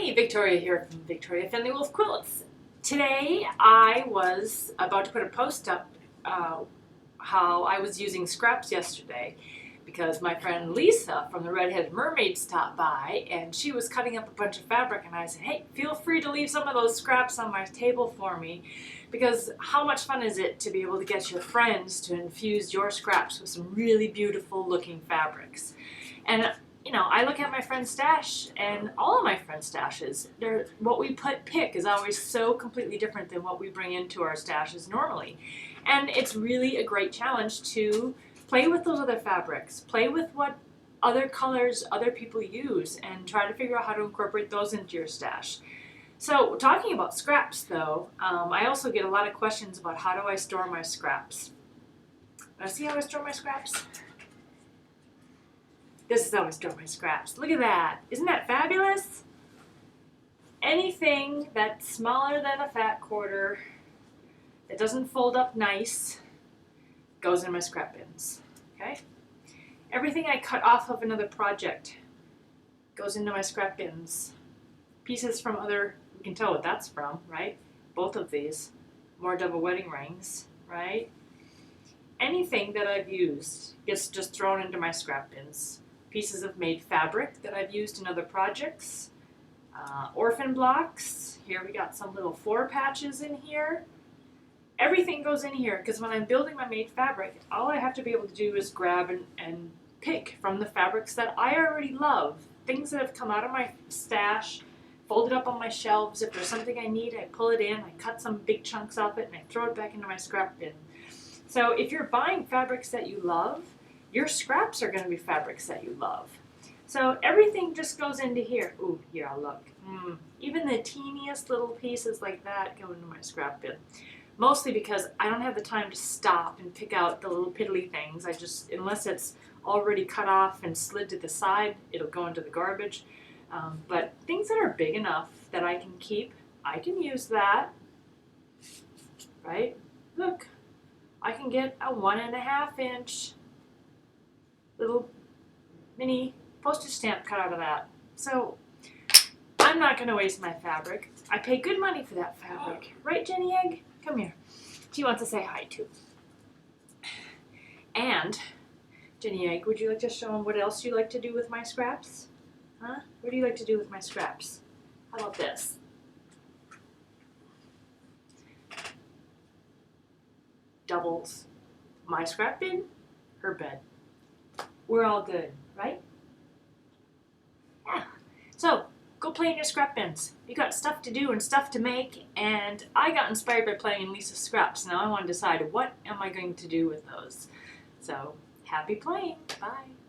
Hey, Victoria here from Victoria Finley Wolf Quilts. Today I was about to put a post up how I was using scraps yesterday because my friend Lisa from the Redheaded Mermaid stopped by and she was cutting up a bunch of fabric, and I said, hey, feel free to leave some of those scraps on my table for me, because how much fun is it to be able to get your friends to infuse your scraps with some really beautiful looking fabrics. And you know, I look at my friend's stash, and all of my friends' stashes, what we pick is always so completely different than what we bring into our stashes normally. And it's really a great challenge to play with those other fabrics, play with what other colors other people use, and try to figure out how to incorporate those into your stash. So talking about scraps though, I also get a lot of questions about how do I store my scraps. Want to see how I store my scraps? This is how I store my scraps. Look at that. Isn't that fabulous? Anything that's smaller than a fat quarter, that doesn't fold up nice, goes in my scrap bins. Okay? Everything I cut off of another project goes into my scrap bins. Pieces from other, you can tell what that's from, right? Both of these. More double wedding rings, right? Anything that I've used gets just thrown into my scrap bins. Pieces of made fabric that I've used in other projects, orphan blocks. Here we got some little floor patches in here. Everything goes in here because when I'm building my made fabric, all I have to be able to do is grab and pick from the fabrics that I already love. Things that have come out of my stash, fold it up on my shelves. If there's something I need, I pull it in, I cut some big chunks off it, and I throw it back into my scrap bin. So if you're buying fabrics that you love, your scraps are going to be fabrics that you love. So everything just goes into here. Ooh, yeah, look. Even the teeniest little pieces like that go into my scrap bin. Mostly because I don't have the time to stop and pick out the little piddly things. I just, unless it's already cut off and slid to the side, it'll go into the garbage. But things that are big enough that I can keep, I can use that. Right? Look, I can get a 1.5 inch little mini postage stamp cut out of that. So I'm not going to waste my fabric. I pay good money for that fabric. Right, Jenny Egg? Come here. She wants to say hi too. And, Jenny Egg, would you like to show them what else you like to do with my scraps? Huh? What do you like to do with my scraps? How about this? Doubles my scrap bin, her bed. We're all good, right? Yeah. So, go play in your scrap bins. You got stuff to do and stuff to make, and I got inspired by playing in Lisa's scraps. Now I want to decide what am I going to do with those. So, happy playing. Bye.